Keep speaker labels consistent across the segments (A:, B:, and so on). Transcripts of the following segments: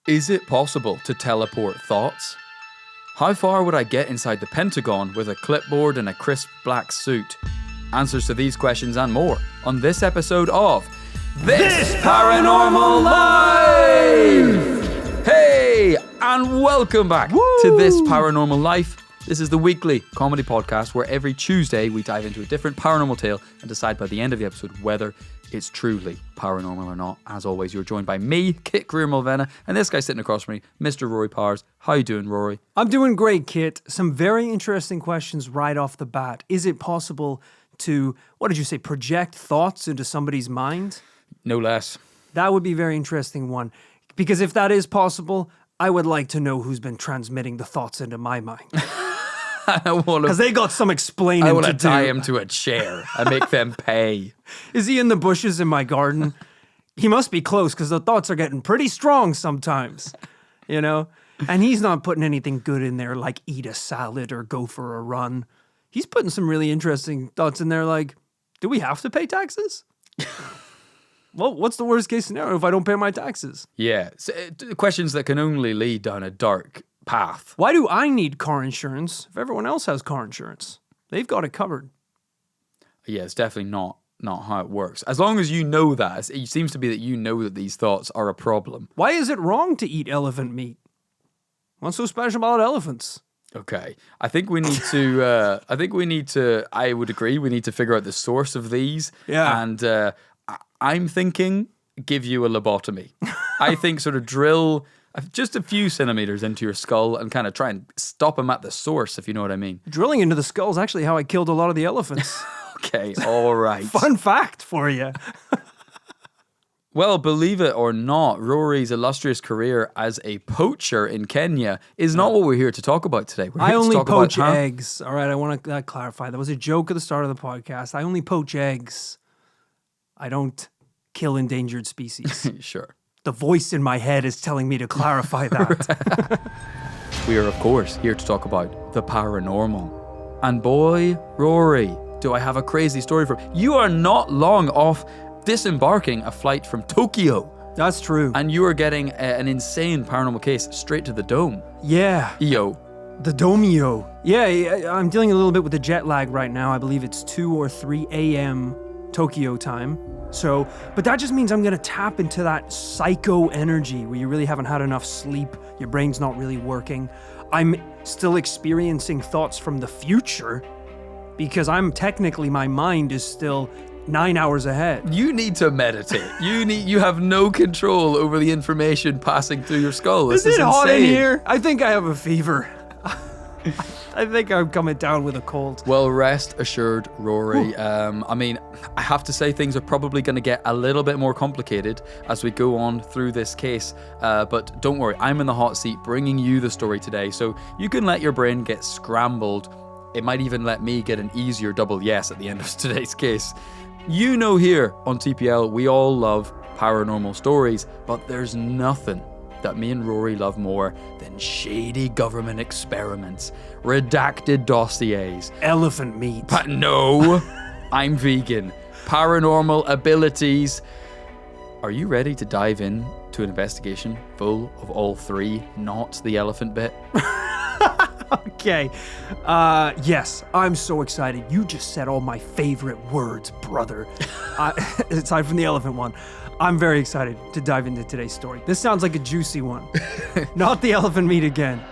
A: Is it possible to teleport thoughts? How far would I get inside the Pentagon with a clipboard and a crisp black suit? Answers to these questions and more on this episode of This Paranormal Life! Hey, and welcome back to This Paranormal Life. This is the weekly comedy podcast where every Tuesday we dive into a different paranormal tale and decide by the end of the episode whether it's truly paranormal or not. As always, you're joined by me, Kit Mulvena, and this guy sitting across from me, Mr. Rory Powers. How you doing, Rory?
B: I'm doing great, Kit. Some very interesting questions right off the bat. Is it possible to, project thoughts into somebody's mind?
A: No less.
B: That would be a very interesting one. Because if that is possible, I would like to know who's been transmitting the thoughts into my mind. Because they got some explaining to do.
A: I want to tie him to a chair and make them pay.
B: Is he in the bushes in my garden? He must be close because the thoughts are getting pretty strong sometimes, you know? And he's not putting anything good in there like eat a salad or go for a run. He's putting some really interesting thoughts in there like, do we have to pay taxes? Well, what's the worst case scenario if I don't pay my taxes?
A: Yeah, so, questions that can only lead down a dark path.
B: Why do I need car insurance if everyone else has car insurance? They've got it covered.
A: Yeah, it's definitely not how it works. As long as you know that, it seems to be that you know that these thoughts are a problem.
B: Why is it wrong to eat elephant meat? What's so special about elephants?
A: Okay, I think we need to, I would agree, we need to figure out the source of these.
B: Yeah.
A: And I'm thinking give you a lobotomy. I think sort of drill just a few centimeters into your skull and kind of try and stop them at the source, if you know what I mean.
B: Drilling into the skull is actually how I killed a lot of the elephants.
A: Okay, all right.
B: Fun fact for you.
A: Well, believe it or not, Rory's illustrious career as a poacher in Kenya is not what we're here to talk about today.
B: I only poach eggs. All right, I want to clarify. That was a joke at the start of the podcast. I only poach eggs. I don't kill endangered species.
A: Sure.
B: The voice in my head is telling me to clarify that.
A: We are, of course, here to talk about the paranormal. And boy, Rory, do I have a crazy story for you. You are not long off disembarking a flight from Tokyo.
B: That's true.
A: And you are getting an insane paranormal case straight to the dome.
B: Yeah.
A: Yo.
B: The Domio. Yeah, I'm dealing a little bit with the jet lag right now. I believe it's 2 or 3 a.m. Tokyo time. So, but that just means I'm going to tap into that psycho energy where you really haven't had enough sleep. Your brain's not really working. I'm still experiencing thoughts from the future because my mind is still 9 hours ahead.
A: You need to meditate. You have no control over the information passing through your skull. This is
B: it hot in
A: insane.
B: here? I think I have a fever. I think I'm coming down with a cold.
A: Well, rest assured, Rory. I mean, I have to say things are probably going to get a little bit more complicated as we go on through this case. But don't worry, I'm in the hot seat bringing you the story today. So you can let your brain get scrambled. It might even let me get an easier double yes at the end of today's case. You know, here on TPL, we all love paranormal stories, but there's nothing that me and Rory love more than shady government experiments, redacted dossiers,
B: elephant meat.
A: But no, I'm vegan. Paranormal abilities. Are you ready to dive in to an investigation full of all three, not the elephant bit?
B: Okay. Yes, I'm so excited. You just said all my favorite words, brother. Aside from the elephant one. I'm very excited to dive into today's story. This sounds like a juicy one. Not the elephant meat again.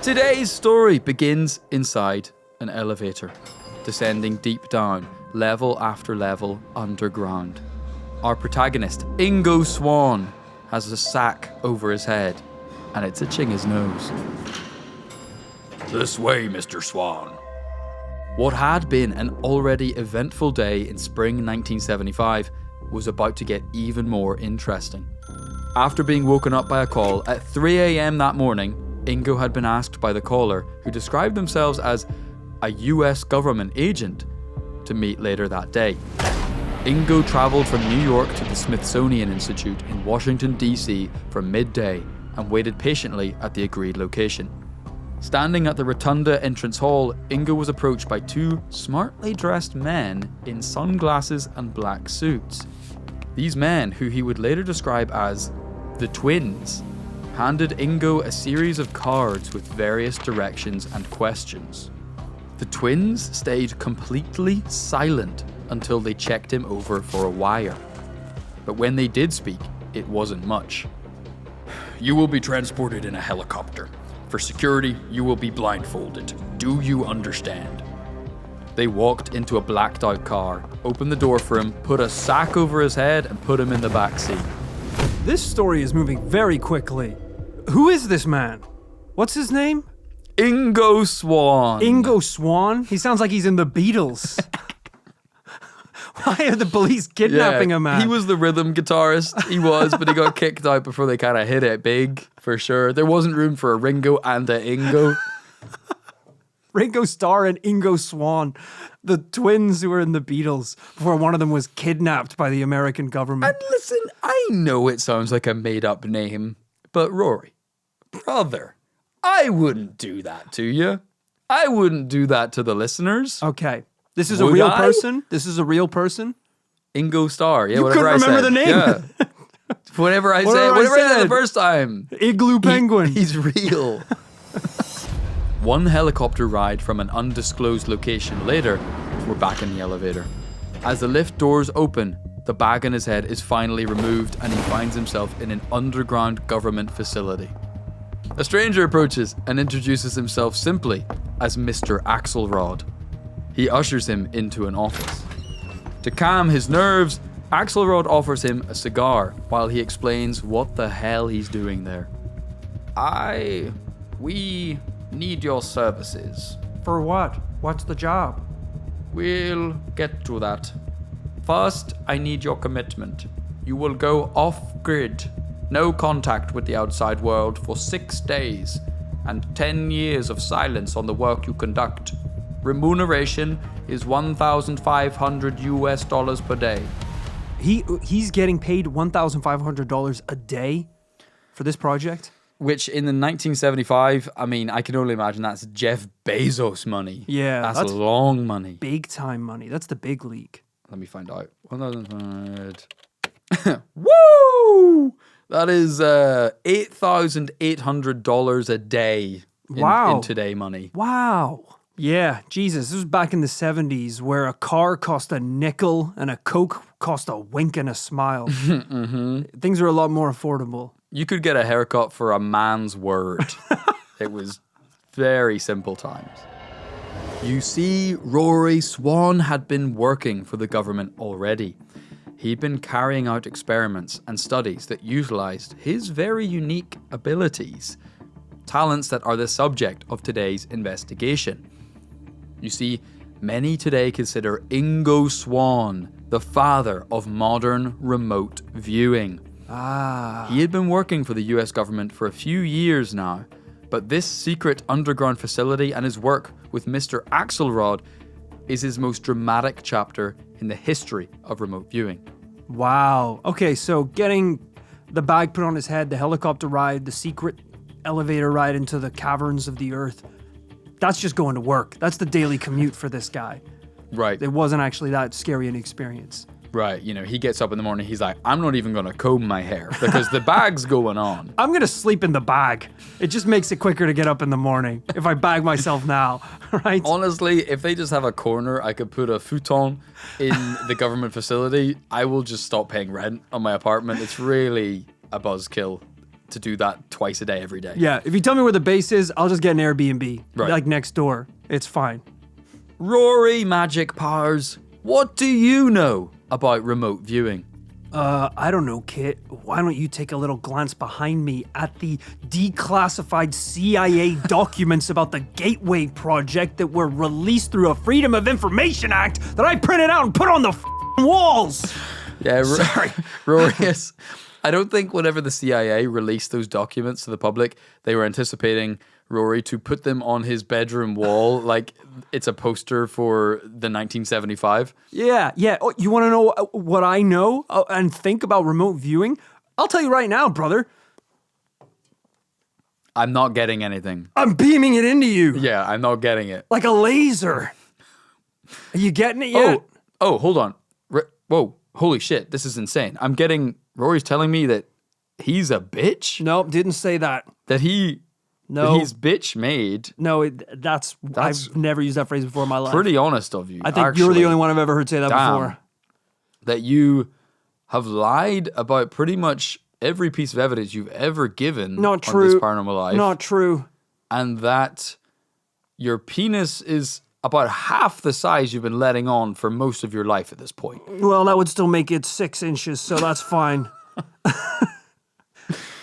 A: Today's story begins inside an elevator, descending deep down, level after level underground. Our protagonist, Ingo Swan, has a sack over his head, and it's itching his nose. This way, Mr. Swan. What had been an already eventful day in spring 1975 was about to get even more interesting. After being woken up by a call at 3 a.m. that morning, Ingo had been asked by the caller, who described themselves as a US government agent, to meet later that day. Ingo travelled from New York to the Smithsonian Institute in Washington, D.C. for midday and waited patiently at the agreed location. Standing at the Rotunda entrance hall, Ingo was approached by two smartly dressed men in sunglasses and black suits. These men, who he would later describe as the twins, handed Ingo a series of cards with various directions and questions. The twins stayed completely silent until they checked him over for a wire. But when they did speak, it wasn't much. You will be transported in a helicopter. For security, you will be blindfolded. Do you understand? They walked into a blacked out car, opened the door for him, put a sack over his head, and put him in the back seat.
B: This story is moving very quickly. Who is this man? What's his name?
A: Ingo Swan.
B: Ingo Swan? He sounds like he's in the Beatles. Why are the police kidnapping a man?
A: He was the rhythm guitarist. He was, but he got kicked out before they kind of hit it big, for sure. There wasn't room for a Ringo and a Ingo.
B: Ringo Starr and Ingo Swan, the twins who were in the Beatles, before one of them was kidnapped by the American government.
A: And listen, I know it sounds like a made-up name, but Rory, brother, I wouldn't do that to you. I wouldn't do that to the listeners.
B: Okay. This is a
A: Would
B: real
A: I?
B: person? This is a real person?
A: Ingo Starr, yeah,
B: You
A: whatever I
B: couldn't
A: said.
B: remember the name?
A: Yeah. Whatever I said the first time.
B: Igloo Penguin.
A: He's real. One helicopter ride from an undisclosed location later, we're back in the elevator. As the lift doors open, the bag on his head is finally removed and he finds himself in an underground government facility. A stranger approaches and introduces himself simply as Mr. Axelrod. He ushers him into an office. To calm his nerves, Axelrod offers him a cigar while he explains what the hell he's doing there. We need your services.
B: For what? What's the job?
A: We'll get to that. First, I need your commitment. You will go off-grid, no contact with the outside world for 6 days, and 10 years of silence on the work you conduct. Remuneration is $1,500 per day.
B: He's getting paid $1,500 a day for this project?
A: Which in the 1975, I mean, I can only imagine that's Jeff Bezos money.
B: Yeah,
A: that's long money.
B: Big time money. That's the big league.
A: Let me find out. 1,500. Woo! That is $8,800 a day in today money.
B: Wow. Yeah, Jesus, this was back in the 70s where a car cost a nickel and a Coke cost a wink and a smile.
A: Mm-hmm.
B: Things are a lot more affordable.
A: You could get a haircut for a man's word. It was very simple times. You see, Rory Swan had been working for the government already. He'd been carrying out experiments and studies that utilized his very unique abilities, talents that are the subject of today's investigation. You see, many today consider Ingo Swan the father of modern remote viewing. He had been working for the US government for a few years now, but this secret underground facility and his work with Mr. Axelrod is his most dramatic chapter in the history of remote viewing.
B: Wow. Okay, so getting the bag put on his head, the helicopter ride, the secret elevator ride into the caverns of the earth, that's just going to work. That's the daily commute for this guy.
A: Right.
B: It wasn't actually that scary an experience.
A: Right, you know, he gets up in the morning, he's like, I'm not even going to comb my hair because the bag's going on.
B: I'm going to sleep in the bag. It just makes it quicker to get up in the morning if I bag myself now, right?
A: Honestly, if they just have a corner I could put a futon in the government facility, I will just stop paying rent on my apartment. It's really a buzzkill to do that twice a day, every day.
B: Yeah, if you tell me where the base is, I'll just get an Airbnb,
A: Right.
B: like next door. It's fine.
A: Rory Magic Powers, what do you know about remote viewing?
B: I don't know, Kit. Why don't you take a little glance behind me at the declassified CIA documents about the Gateway Project that were released through a Freedom of Information Act that I printed out and put on the walls?
A: Yeah, sorry, Rory. Yes. I don't think whenever the CIA released those documents to the public, they were anticipating Rory to put them on his bedroom wall like it's a poster for the 1975.
B: Yeah. Oh, you want to know what I know and think about remote viewing? I'll tell you right now, brother.
A: I'm not getting anything.
B: I'm beaming it into you.
A: Yeah, I'm not getting it.
B: Like a laser. Are you getting it yet?
A: Oh, hold on. Whoa, holy shit, this is insane. Rory's telling me that he's a bitch?
B: Nope, didn't say that.
A: That he's bitch made?
B: No, that's I've never used that phrase before in my life.
A: Pretty honest of you.
B: I think you're the only one I've ever heard say that before.
A: That you have lied about pretty much every piece of evidence you've ever given
B: Not
A: on
B: true.
A: this paranormal life.
B: Not true.
A: And that your penis is about half the size you've been letting on for most of your life at this point.
B: Well, that would still make it 6 inches, so that's fine.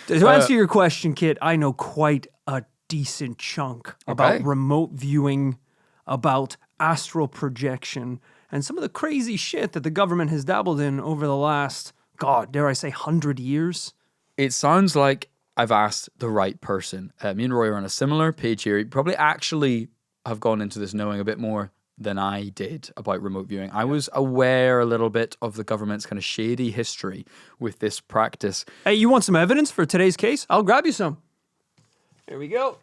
B: To answer your question, Kit, I know quite a decent chunk about remote viewing, about astral projection, and some of the crazy shit that the government has dabbled in over the last, God, dare I say, 100 years?
A: It sounds like I've asked the right person. Me and Roy are on a similar page here. You probably actually have gone into this knowing a bit more than I did about remote viewing. I was aware a little bit of the government's kind of shady history with this practice.
B: Hey, you want some evidence for today's case? I'll grab you some. Here we go.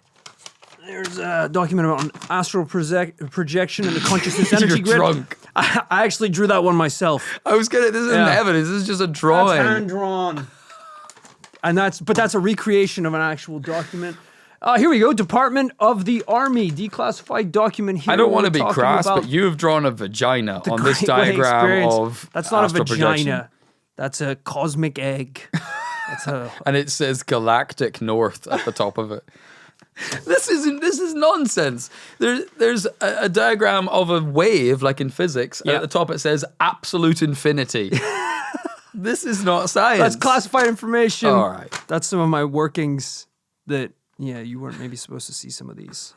B: There's a document about astral projection and the consciousness energy
A: You're
B: grid.
A: drunk.
B: I actually drew that one myself.
A: I was gonna. This isn't evidence. This is just a drawing.
B: That's hand drawn. And that's a recreation of an actual document. Here we go. Department of the Army declassified document here.
A: I don't want to be crass, but you have drawn a vagina on this diagram of
B: That's not a vagina.
A: Projection.
B: That's a cosmic egg.
A: And it says galactic north at the top of it. This is nonsense. There's a diagram of a wave like in physics. And at the top it says absolute infinity. This is not science.
B: That's classified information.
A: All right.
B: That's some of my workings that, you weren't maybe supposed to see some of these.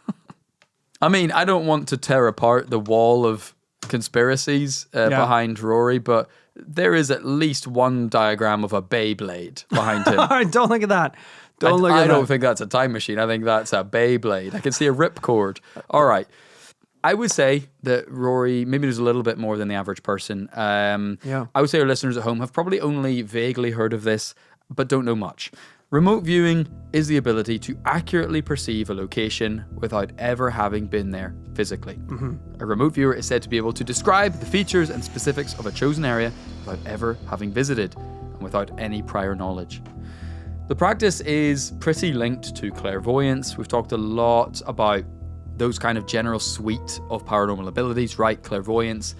A: I mean, I don't want to tear apart the wall of conspiracies behind Rory, but there is at least one diagram of a Beyblade behind him.
B: All right, don't look at that. I
A: don't think that's a time machine. I think that's a Beyblade. I can see a ripcord. All right. I would say that Rory maybe there's a little bit more than the average person. I would say our listeners at home have probably only vaguely heard of this, but don't know much. Remote viewing is the ability to accurately perceive a location without ever having been there physically. Mm-hmm. A remote viewer is said to be able to describe the features and specifics of a chosen area without ever having visited and without any prior knowledge. The practice is pretty linked to clairvoyance. We've talked a lot about those kind of general suite of paranormal abilities, right? Clairvoyance,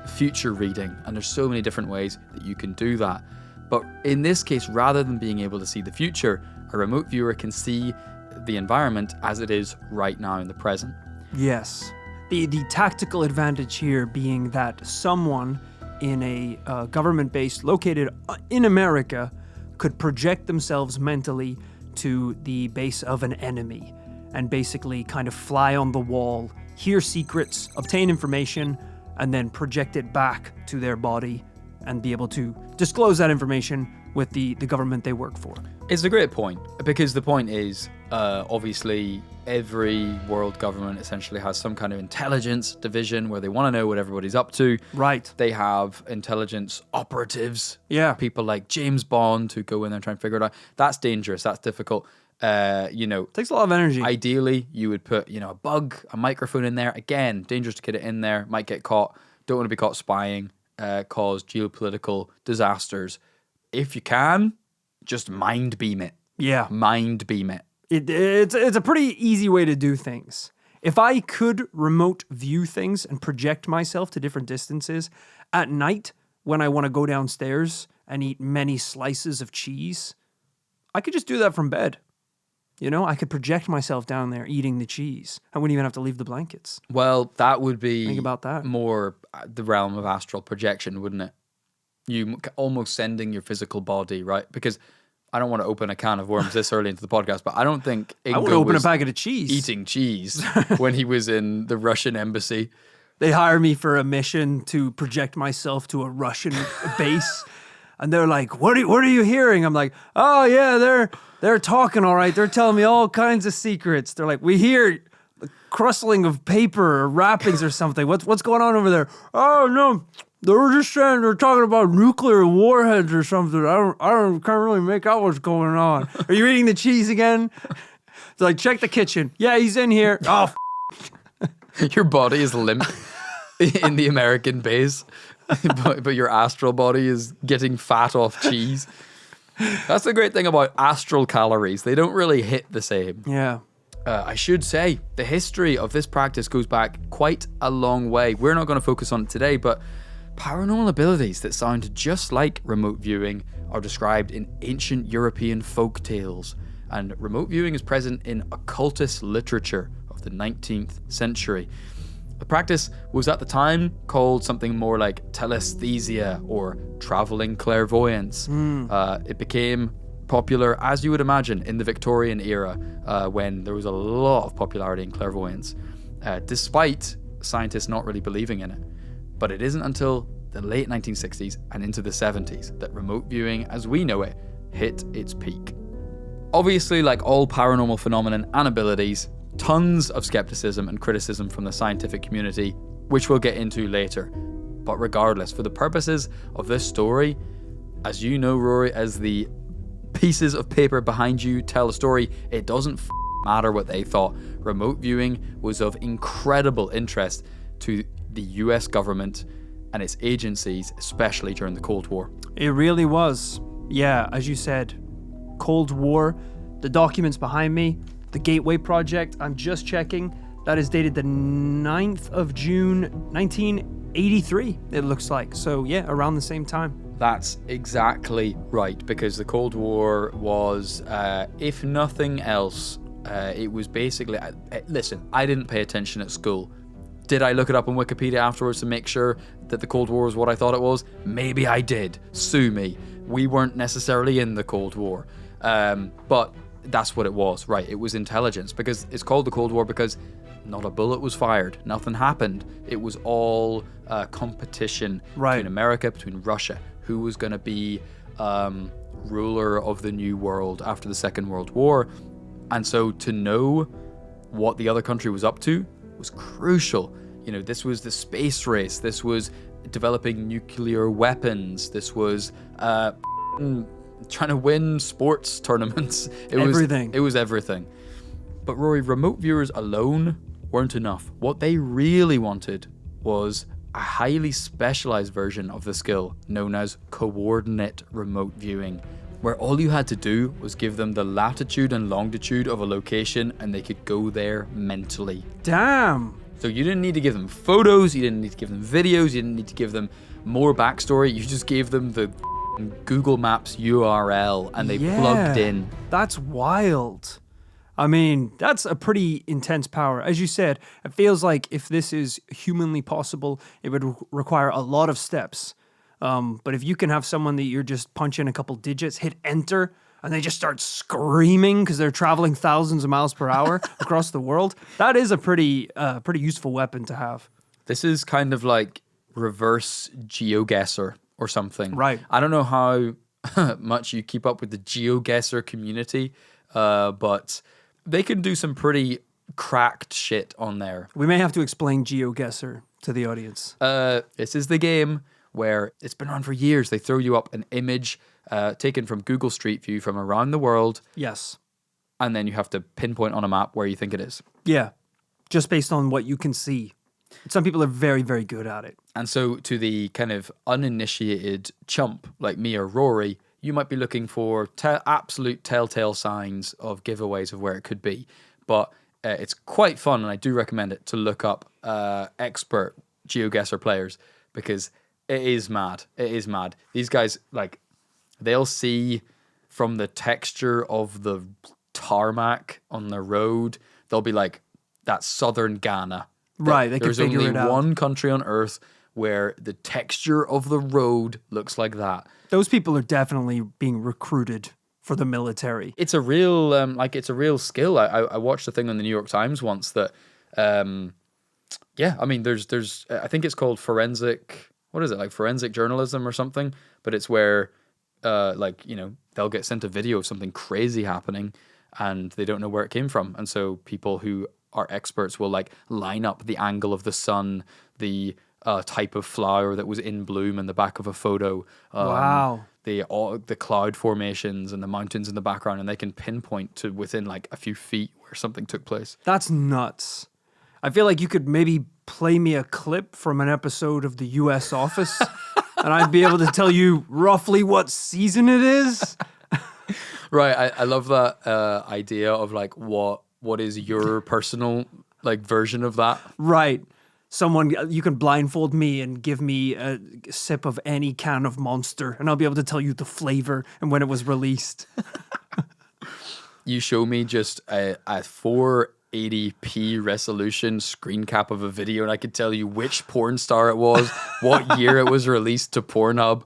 A: future reading, and there's so many different ways that you can do that. But in this case, rather than being able to see the future, a remote viewer can see the environment as it is right now in the present.
B: Yes. The tactical advantage here being that someone in a government base located in America could project themselves mentally to the base of an enemy and basically kind of fly on the wall, hear secrets, obtain information, and then project it back to their body and be able to disclose that information with the government they work for.
A: It's a great point, because the point is, obviously, every world government essentially has some kind of intelligence division where they want to know what everybody's up to.
B: Right.
A: They have intelligence operatives.
B: Yeah.
A: People like James Bond who go in there and try and figure it out. That's dangerous. That's difficult.
B: Takes a lot of energy.
A: Ideally, you would put, a bug, a microphone in there. Again, dangerous to get it in there. Might get caught. Don't want to be caught spying. Cause geopolitical disasters. If you can, just mind beam it.
B: Yeah.
A: Mind beam it.
B: It's a pretty easy way to do things. If I could remote view things and project myself to different distances at night when I want to go downstairs and eat many slices of cheese, I could just do that from bed. I could project myself down there eating the cheese. I wouldn't even have to leave the blankets.
A: Well, that would be
B: Think about that.
A: More the realm of astral projection, wouldn't it? You almost sending your physical body, right? Because I don't want to open a can of worms this early into the podcast, but I don't think Ingo
B: I want to open a
A: was
B: packet of cheese.
A: eating cheese when he was in the Russian embassy.
B: They hire me for a mission to project myself to a Russian base. And they're like, what are you hearing? I'm like, oh yeah, they're talking all right. They're telling me all kinds of secrets. They're like, we hear the crustling of paper or wrappings or something. What's going on over there? Oh no, they were just saying they're talking about nuclear warheads or something. I can't really make out what's going on. Are you eating the cheese again? It's like, check the kitchen. Yeah, he's in here. Oh,
A: Your body is limp in the American base, but your astral body is getting fat off cheese. That's the great thing about astral calories. They don't really hit the same.
B: Yeah.
A: I should say, the history of this practice goes back quite a long way. We're not going to focus on it today, but paranormal abilities that sound just like remote viewing are described in ancient European folk tales, and remote viewing is present in occultist literature of the 19th century. The practice was at the time called something more like telesthesia or traveling clairvoyance. It became popular, as you would imagine, in the Victorian era, when there was a lot of popularity in clairvoyance, despite scientists not really believing in it. But it isn't until the late 1960s and into the 70s that remote viewing, as we know it, hit its peak. Obviously, like all paranormal phenomenon and abilities, tons of skepticism and criticism from the scientific community, which we'll get into later. But regardless, for the purposes of this story, as you know, Rory, as the pieces of paper behind you tell the story, it doesn't matter what they thought. Remote viewing was of incredible interest to the US government and its agencies, especially during the Cold War.
B: It really was. Yeah, as you said, Cold War, the documents behind me, the Gateway Project, I'm just checking, that is dated the 9th of June, 1983, it looks like. So yeah, around the same time.
A: That's exactly right, because the Cold War was, if nothing else, it was basically... listen, I didn't pay attention at school. Did I look it up on Wikipedia afterwards to make sure that the Cold War was what I thought it was? Maybe I did. Sue me. We weren't necessarily in the Cold War. But that's what it was, right? It was intelligence, because it's called the Cold War because not a bullet was fired. Nothing happened. It was all competition between America, between Russia. Who was going to be ruler of the new world after the Second World War. And so to know what the other country was up to was crucial. You know, this was the space race. This was developing nuclear weapons. This was trying to win sports tournaments. It was everything. But Rory, remote viewers alone weren't enough. What they really wanted was a highly specialized version of the skill known as coordinate remote viewing, where all you had to do was give them the latitude and longitude of a location and they could go there mentally.
B: Damn!
A: So you didn't need to give them photos, you didn't need to give them videos, you didn't need to give them more backstory, you just gave them the Google Maps URL and they plugged in.
B: That's wild. I mean, that's a pretty intense power. As you said, it feels like if this is humanly possible, it would require a lot of steps. But if you can have someone that you're just punch in a couple digits, hit enter, and they just start screaming because they're traveling thousands of miles per hour across the world, that is a pretty useful weapon to have.
A: This is kind of like reverse GeoGuessr or something.
B: Right.
A: I don't know how much you keep up with the GeoGuessr community, but they can do some pretty cracked shit on there.
B: We may have to explain GeoGuessr to the audience.
A: This is the game where it's been around for years. They throw you up an image taken from Google Street View from around the world.
B: Yes.
A: And then you have to pinpoint on a map where you think it is.
B: Yeah. Just based on what you can see. Some people are very, very good at it.
A: And so to the kind of uninitiated chump like me or Rory, you might be looking for absolute telltale signs of giveaways of where it could be. But it's quite fun, and I do recommend it, to look up expert GeoGuessr players, because it is mad. It is mad. These guys, like, they'll see from the texture of the tarmac on the road, they'll be like, that's southern Ghana.
B: Right, they can figure it out.
A: There's only one country on Earth where the texture of the road looks like that.
B: Those people are definitely being recruited for the military.
A: It's a real, it's a real skill. I watched a thing on the New York Times once that, I mean, there's, I think it's called forensic, what is it, like forensic journalism or something? But it's where, they'll get sent a video of something crazy happening and they don't know where it came from. And so people who are experts will like line up the angle of the sun, the type of flower that was in bloom in the back of a photo.
B: Wow.
A: The cloud formations and the mountains in the background, and they can pinpoint to within like a few feet where something took place.
B: That's nuts. I feel like you could maybe play me a clip from an episode of the U.S. Office, and I'd be able to tell you roughly what season it is.
A: Right, I love that idea of like what is your personal like version of that.
B: Right. You can blindfold me and give me a sip of any can of Monster, and I'll be able to tell you the flavor and when it was released.
A: You show me just a 480p resolution screen cap of a video, and I could tell you which porn star it was, what year it was released to Pornhub.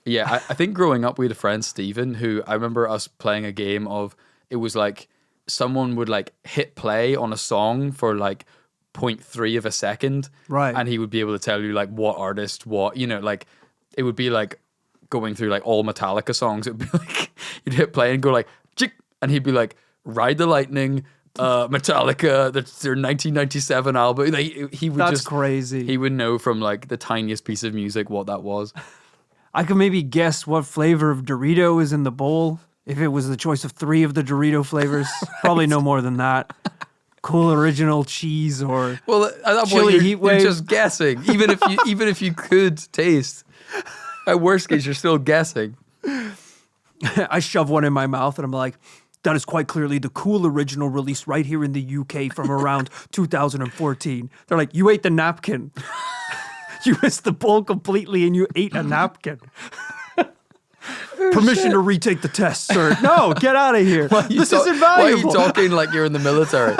A: Yeah, I think growing up we had a friend, Steven, who I remember us playing a game of, it was like someone would like hit play on a song for like 0.3 of a second.
B: Right.
A: And he would be able to tell you like what artist, what, like it would be like going through like all Metallica songs. It would be like, you'd hit play and go like, chick, and he'd be like, Ride the Lightning, Metallica, that's their 1997 album. He would
B: That's crazy.
A: He would know from like the tiniest piece of music what that was.
B: I could maybe guess what flavor of Dorito is in the bowl if it was the choice of 3 of the Dorito flavors. Probably no more than that. Cool original cheese or
A: well, at that
B: chili
A: point,
B: heat
A: you're
B: wave.
A: just guessing. Even if you could taste, at worst case, you're still guessing.
B: I shove one in my mouth and I'm like, that is quite clearly the cool original released right here in the UK from around 2014. They're like, you ate the napkin. You missed the bowl completely and you ate a napkin. Permission to retake the test, sir. No, get out of here. This is invaluable.
A: Why are you talking like you're in the military?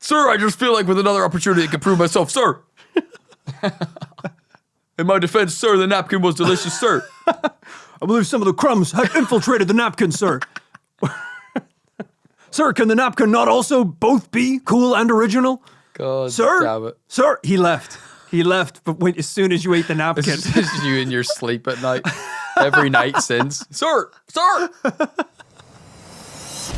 A: Sir, I just feel like with another opportunity I can prove myself, sir. In my defense, sir, the napkin was delicious, sir.
B: I believe some of the crumbs had infiltrated the napkin, sir. Sir, can the napkin not also both be cool and original?
A: God
B: Sir?
A: damn it.
B: Sir, he left. He left, but as soon as you ate the napkin.
A: This is you in your sleep at night. Every night since. Sir! Sir!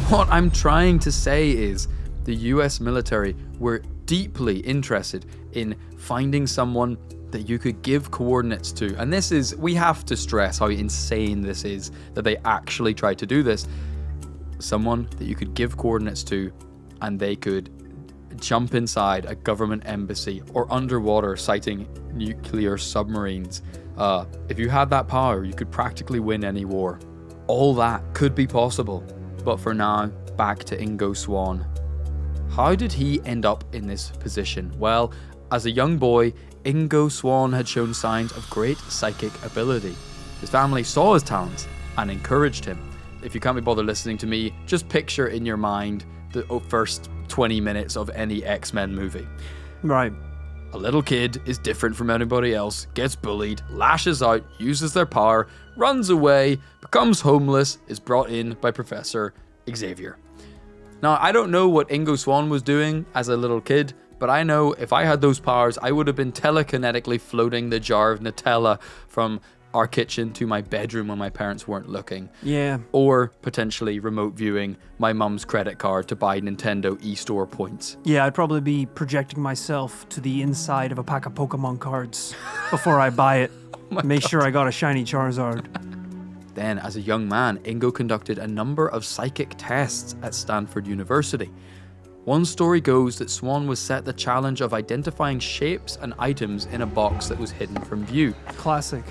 A: What I'm trying to say is the US military were deeply interested in finding someone that you could give coordinates to. And this is, we have to stress how insane this is that they actually tried to do this. Someone that you could give coordinates to and they could jump inside a government embassy or underwater sighting nuclear submarines. If you had that power, you could practically win any war. All that could be possible. But for now, back to Ingo Swann. How did he end up in this position? Well, as a young boy, Ingo Swann had shown signs of great psychic ability. His family saw his talents and encouraged him. If you can't be bothered listening to me, just picture in your mind the first 20 minutes of any X-Men movie.
B: Right.
A: A little kid is different from anybody else, gets bullied, lashes out, uses their power, runs away, becomes homeless, is brought in by Professor Xavier. Now, I don't know what Ingo Swann was doing as a little kid, but I know if I had those powers, I would have been telekinetically floating the jar of Nutella from our kitchen to my bedroom when my parents weren't looking.
B: Yeah.
A: Or potentially remote viewing my mum's credit card to buy Nintendo eStore points.
B: Yeah, I'd probably be projecting myself to the inside of a pack of Pokemon cards before I buy it. Make sure I got a shiny Charizard.
A: Then, as a young man, Ingo conducted a number of psychic tests at Stanford University. One story goes that Swann was set the challenge of identifying shapes and items in a box that was hidden from view.
B: Classic.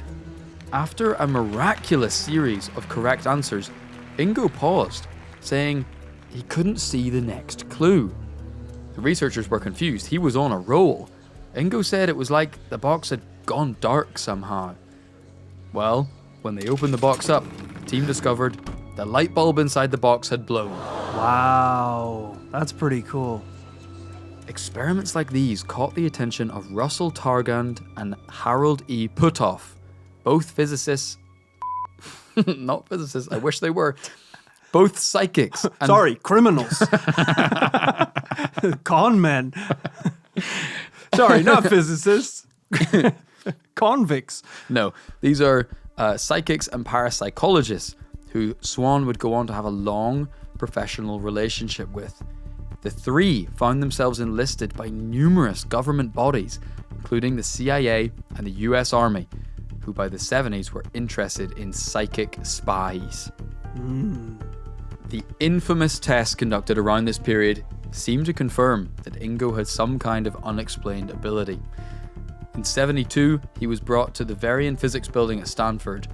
A: After a miraculous series of correct answers, Ingo paused, saying he couldn't see the next clue. The researchers were confused. He was on a roll. Ingo said it was like the box had gone dark somehow. Well, when they opened the box up, the team discovered the light bulb inside the box had blown.
B: Wow, that's pretty cool.
A: Experiments like these caught the attention of Russell Targand and Harold E. Puthoff, both physicists, not physicists, I wish they were, both psychics.
B: Sorry, criminals. Con men. Sorry, not physicists. Convicts.
A: No, these are psychics and parapsychologists who Swann would go on to have a long professional relationship with. The three found themselves enlisted by numerous government bodies, including the CIA and the US Army, who by the 70s were interested in psychic spies. The infamous tests conducted around this period seemed to confirm that Ingo had some kind of unexplained ability. In 72, he was brought to the Varian Physics building at Stanford.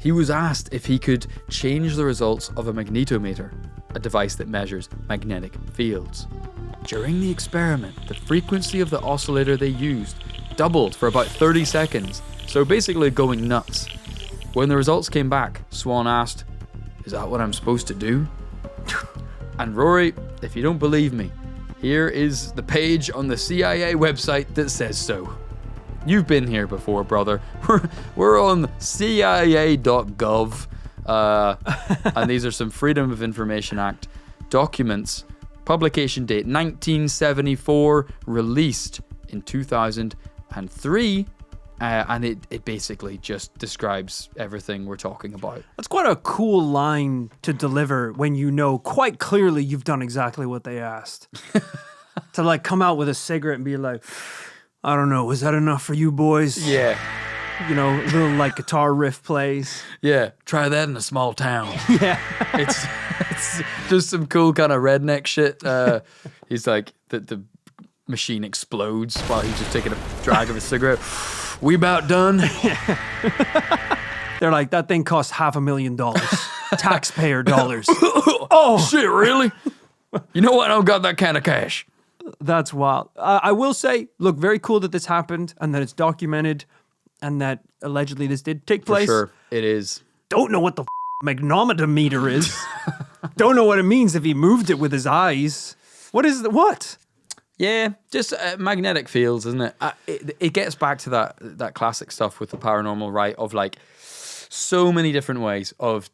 A: He was asked if he could change the results of a magnetometer, a device that measures magnetic fields. During the experiment, the frequency of the oscillator they used doubled for about 30 seconds, so basically going nuts. When the results came back, Swan asked, "Is that what I'm supposed to do?" And Rory, if you don't believe me, here is the page on the CIA website that says so. You've been here before, brother. We're on CIA.gov, and these are some Freedom of Information Act documents. Publication date 1974, released in 2003, and it basically just describes everything we're talking about.
B: That's quite a cool line to deliver when you know quite clearly you've done exactly what they asked. To like come out with a cigarette and be like, I don't know, was that enough for you boys?
A: Yeah.
B: You know, a little like guitar riff plays.
A: Yeah, try that in a small town.
B: Yeah.
A: It's just some cool kind of redneck shit. He's like, the machine explodes while he's just taking a drag of a cigarette. We about done?
B: They're like, that thing costs $500,000. Taxpayer dollars.
A: Oh, shit, really? You know what? I don't got that kind of cash.
B: That's wild. I will say, look, very cool that this happened and that it's documented and that allegedly this did take place.
A: For sure, it is.
B: Don't know what the magnetometer is. Don't know what it means if he moved it with his eyes. What is what?
A: Yeah, just magnetic fields, isn't it? It gets back to that classic stuff with the paranormal, right? Of like so many different ways of,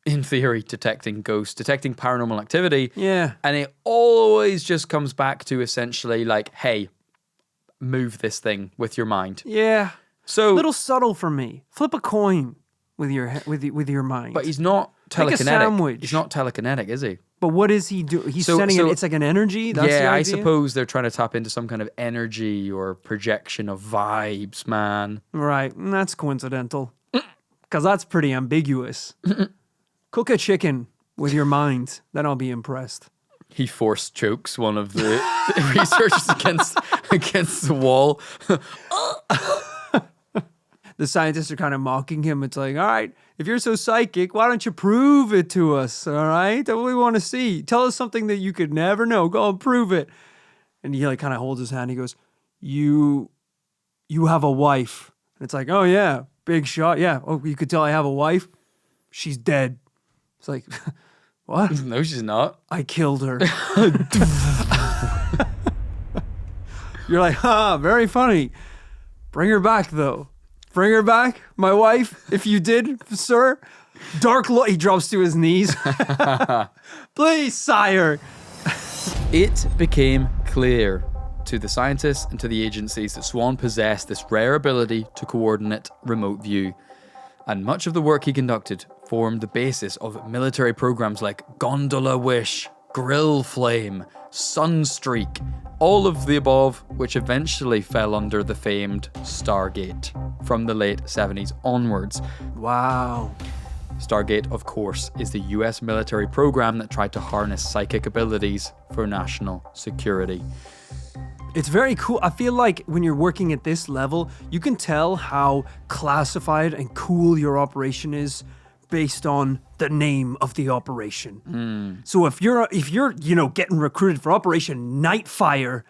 A: in theory, detecting ghosts, detecting paranormal activity.
B: Yeah.
A: And it always just comes back to essentially like, hey, move this thing with your mind.
B: Yeah.
A: So
B: a little subtle for me. Flip a coin with your mind.
A: But he's not telekinetic.
B: Make a sandwich.
A: He's not telekinetic, is he?
B: But what is he doing? He's sending it. It's like an energy. That's
A: yeah,
B: the
A: I
B: idea?
A: suppose they're trying to tap into some kind of energy or projection of vibes, man.
B: Right, and that's coincidental. Because that's pretty ambiguous. Cook a chicken with your mind, then I'll be impressed.
A: He force chokes one of the researchers against the wall.
B: The scientists are kind of mocking him. It's like, all right, if you're so psychic, why don't you prove it to us, all right? That's what we want to see. Tell us something that you could never know. Go and prove it. And he like kind of holds his hand. He goes, you have a wife. And it's like, oh, yeah, big shot. Yeah, oh, you could tell I have a wife. She's dead. It's like, what?
A: No, she's not.
B: I killed her. You're like, very funny. Bring her back, though. Bring her back, my wife, if you did, sir. Dark Lord, he drops to his knees. Please, sire.
A: It became clear to the scientists and to the agencies that Swan possessed this rare ability to coordinate remote view. And much of the work he conducted formed the basis of military programs like Gondola Wish, Grill Flame, Sunstreak, all of the above, which eventually fell under the famed Stargate from the late 70s onwards.
B: Wow.
A: Stargate, of course, is the US military program that tried to harness psychic abilities for national security.
B: It's very cool. I feel like when you're working at this level, you can tell how classified and cool your operation is based on the name of the operation. So if you're getting recruited for Operation Nightfire,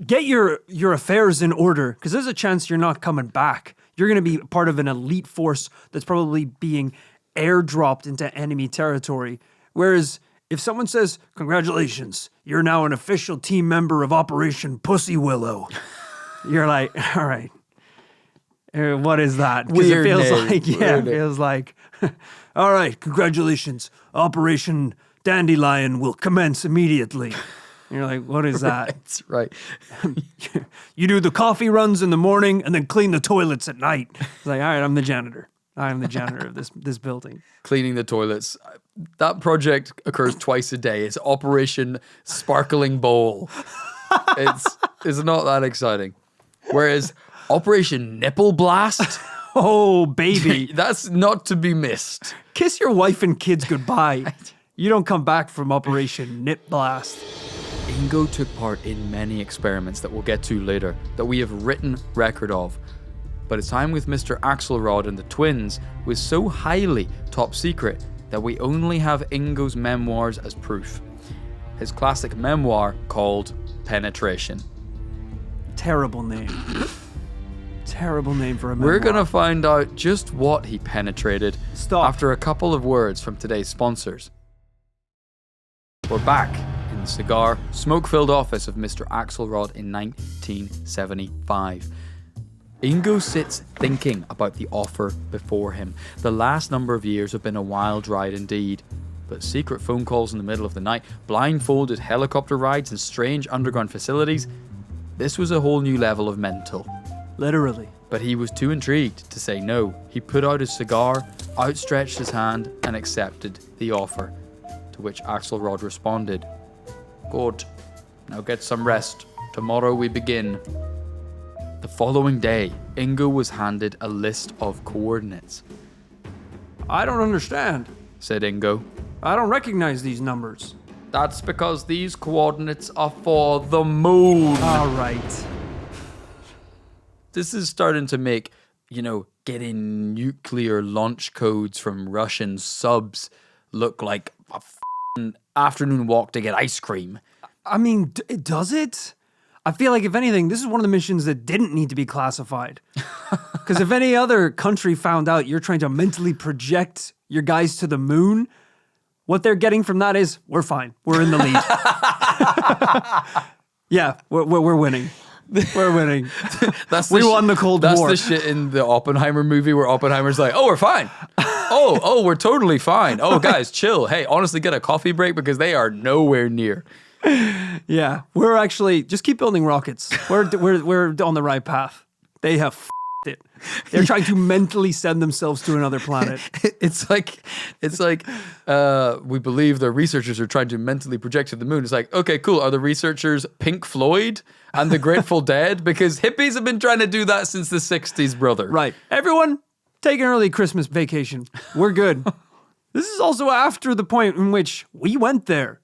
B: get your affairs in order, because there's a chance you're not coming back. You're going to be part of an elite force that's probably being airdropped into enemy territory. Whereas if someone says, congratulations, you're now an official team member of Operation Pussy Willow, you're like, all right, what is that? Because it feels like, all right, congratulations, Operation Dandelion will commence immediately. And you're like, what is that?
A: That's right.
B: You do the coffee runs in the morning and then clean the toilets at night. It's like, all right, I'm the janitor. I'm the janitor of this building.
A: Cleaning the toilets. That project occurs twice a day. It's Operation Sparkling Bowl. It's not that exciting. Whereas Operation Nipple Blast,
B: oh, baby.
A: that's not to be missed.
B: Kiss your wife and kids goodbye. You don't come back from Operation Nip Blast.
A: Ingo took part in many experiments that we'll get to later, that we have written record of. But his time with Mr. Axelrod and the twins was so highly top secret that we only have Ingo's memoirs as proof. His classic memoir called Penetration.
B: Terrible name. Terrible name for a memoir.
A: We're going to find out just what he penetrated after a couple of words from today's sponsors. We're back in the cigar, smoke-filled office of Mr. Axelrod in 1975. Ingo sits thinking about the offer before him. The last number of years have been a wild ride indeed. But secret phone calls in the middle of the night, blindfolded helicopter rides and strange underground facilities, this was a whole new level of mental.
B: Literally.
A: But he was too intrigued to say no. He put out his cigar, outstretched his hand, and accepted the offer. To which Axelrod responded, "Good. Now get some rest. Tomorrow we begin." The following day, Ingo was handed a list of coordinates.
B: I don't understand,
A: said Ingo.
B: I don't recognize these numbers.
A: That's because these coordinates are for the moon.
B: All right.
A: This is starting to make, getting nuclear launch codes from Russian subs look like a f***ing afternoon walk to get ice cream.
B: I mean, does it? I feel like, if anything, this is one of the missions that didn't need to be classified. Because if any other country found out you're trying to mentally project your guys to the moon, what they're getting from that is, we're fine. We're in the lead. Yeah, we're winning. We're winning. We won the Cold War.
A: That's the shit in the Oppenheimer movie where Oppenheimer's like, "Oh, we're fine. Oh, we're totally fine. Oh, guys, chill. Hey, honestly, get a coffee break because they are nowhere near."
B: Yeah, we're actually just keep building rockets. We're on the right path. They have f***ed it. They're trying to mentally send themselves to another planet.
A: It's like we believe the researchers are trying to mentally project to the moon. It's like, okay, cool. Are the researchers Pink Floyd and the Grateful Dead? Because hippies have been trying to do that since the 60s, brother.
B: Right. Everyone, take an early Christmas vacation. We're good. This is also after the point in which we went there.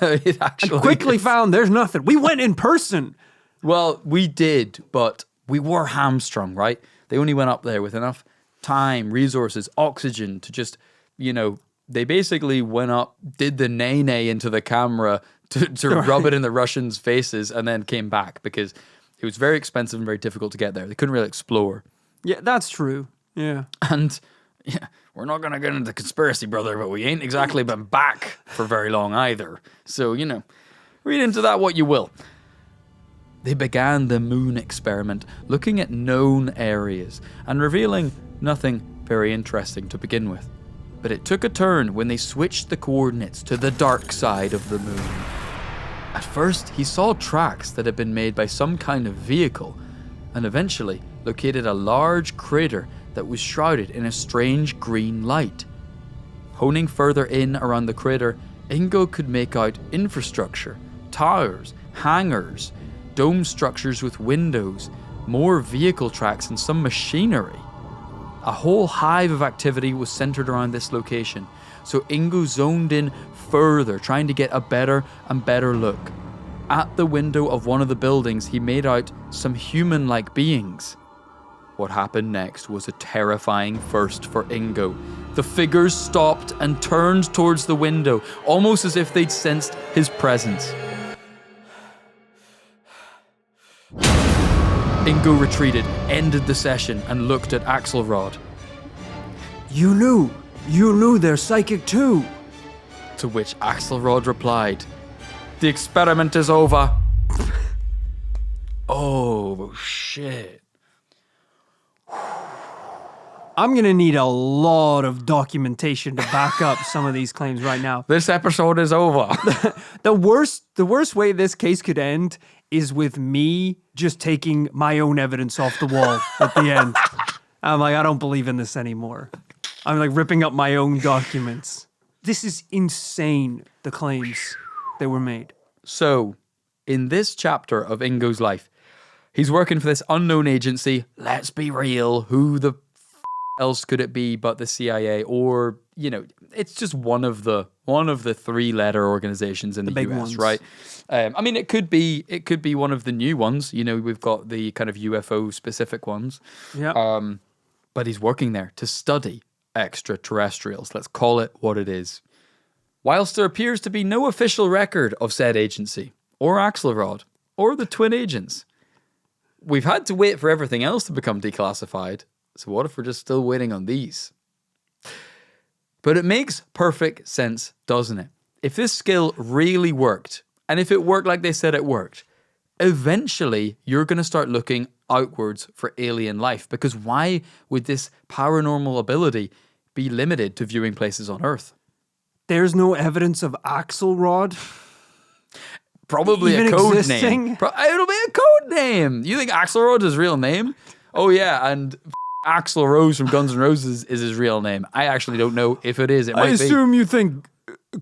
A: It actually
B: and quickly found there's nothing. We went in person.
A: Well, we did, but we were hamstrung, right? They only went up there with enough time, resources, oxygen to just, they basically went up, did the nay-nay into the camera to rub it in the Russians' faces and then came back because it was very expensive and very difficult to get there. They couldn't really explore.
B: Yeah, that's true. Yeah.
A: And we're not going to get into the conspiracy, brother, but we ain't exactly been back for very long either. So, read into that what you will. They began the moon experiment, looking at known areas and revealing nothing very interesting to begin with. But it took a turn when they switched the coordinates to the dark side of the moon. At first, he saw tracks that had been made by some kind of vehicle, and eventually located a large crater that was shrouded in a strange green light. Honing further in around the crater, Ingo could make out infrastructure, towers, hangars, dome structures with windows, more vehicle tracks and some machinery. A whole hive of activity was centered around this location, so Ingo zoned in further, trying to get a better and better look. At the window of one of the buildings, he made out some human-like beings. What happened next was a terrifying first for Ingo. The figures stopped and turned towards the window, almost as if they'd sensed his presence. Ingo retreated, ended the session, and looked at Axelrod.
B: You knew they're psychic too.
A: To which Axelrod replied, "The experiment is over." Oh, shit.
B: I'm going to need a lot of documentation to back up some of these claims right now.
A: This episode is over.
B: The worst way this case could end is with me just taking my own evidence off the wall at the end. I'm like, I don't believe in this anymore. I'm like ripping up my own documents. This is insane, the claims that were made.
A: So, in this chapter of Ingo's life, he's working for this unknown agency. Let's be real, who the else could it be but the CIA or it's just one of the 3-letter organizations in the
B: big
A: US,
B: ones.
A: right? I mean, it could be one of the new ones. We've got the kind of UFO specific ones.
B: Yeah.
A: But he's working there to study extraterrestrials. Let's call it what it is. Whilst there appears to be no official record of said agency, or Axelrod, or the twin agents, we've had to wait for everything else to become declassified. So what if we're just still waiting on these? But it makes perfect sense, doesn't it? If this skill really worked, and if it worked like they said it worked, eventually you're going to start looking outwards for alien life. Because why would this paranormal ability be limited to viewing places on Earth?
B: There's no evidence of Axelrod.
A: Probably
B: even
A: a code
B: existing?
A: name. It'll be a code name. You think Axelrod is his real name? Oh yeah, and Axl Rose from Guns N' Roses is his real name. I actually don't know if it is. It might
B: I assume you think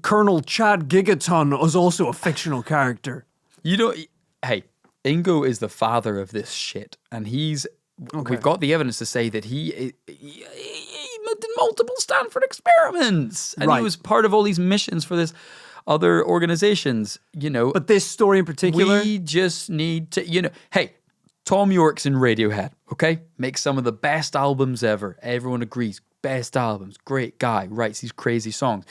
B: Colonel Chad Gigaton was also a fictional character.
A: Hey, Ingo is the father of this shit, and we've got the evidence to say that he did multiple Stanford experiments, and he was part of all these missions for this other organizations,
B: But this story in particular?
A: We just need to, hey, Tom York's in Radiohead, okay? Makes some of the best albums ever. Everyone agrees, best albums, great guy, writes these crazy songs.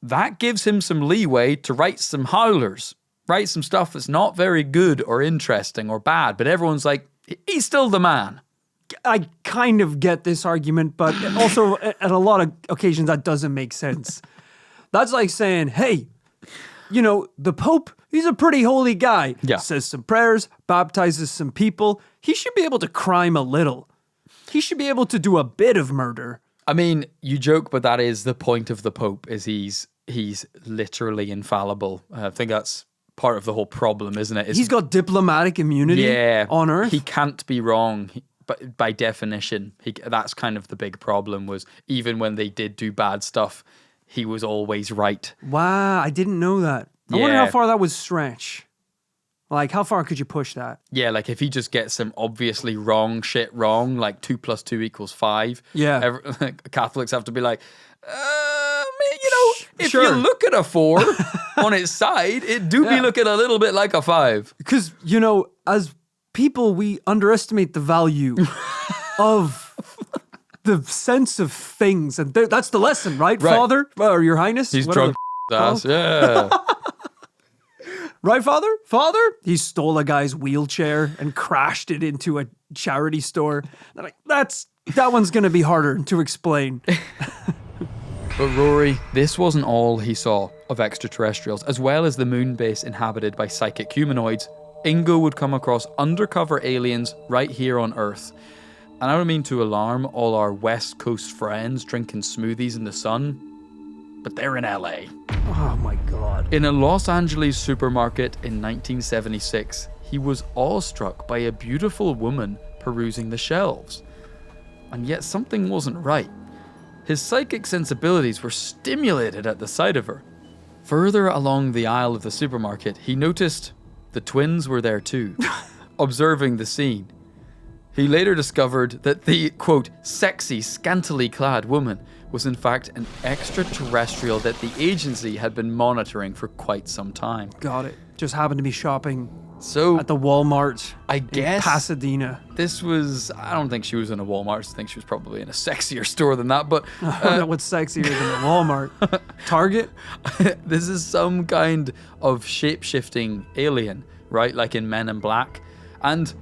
A: That gives him some leeway to write some howlers, write some stuff that's not very good or interesting or bad, but everyone's like, he's still the man.
B: I kind of get this argument, but also at a lot of occasions that doesn't make sense. That's like saying, hey, the Pope, he's a pretty holy guy.
A: Yeah.
B: Says some prayers, baptizes some people. He should be able to crime a little. He should be able to do a bit of murder.
A: I mean, you joke, but that is the point of the Pope, is he's literally infallible. I think that's part of the whole problem, isn't it?
B: He's got diplomatic immunity on Earth.
A: He can't be wrong. But by definition, that's kind of the big problem, was even when they did do bad stuff, he was always right.
B: Wow, I didn't know that. I wonder how far that would stretch. Like, how far could you push that?
A: Yeah, like if he just gets some obviously wrong shit wrong, like 2 + 2 = 5.
B: Yeah.
A: Catholics have to be like, if
B: Sure.
A: you look at a 4 on its side, it do be looking a little bit like a 5.
B: Because, as people, we underestimate the value of the sense of things. And that's the lesson, right? Father, or Your Highness?
A: He's drunk ass, yeah.
B: Right, Father? Father? He stole a guy's wheelchair and crashed it into a charity store. They're like, that one's going to be harder to explain.
A: But Rory, this wasn't all he saw of extraterrestrials. As well as the moon base inhabited by psychic humanoids, Ingo would come across undercover aliens right here on Earth. And I don't mean to alarm all our West Coast friends drinking smoothies in the sun, but they're in LA.
B: Oh my God.
A: In a Los Angeles supermarket in 1976, he was awestruck by a beautiful woman perusing the shelves. And yet something wasn't right. His psychic sensibilities were stimulated at the sight of her. Further along the aisle of the supermarket, he noticed the twins were there too, observing the scene. He later discovered that the, quote, sexy, scantily clad woman was in fact an extraterrestrial that the agency had been monitoring for quite some time.
B: Got it. Just happened to be shopping
A: So
B: at the Walmart
A: I guess
B: in Pasadena.
A: This was, I don't think she was in a Walmart. I think she was probably in a sexier store than that. But
B: I don't know what's sexier than a Walmart. Target?
A: this is some kind of shape-shifting alien, right? Like in Men in Black. And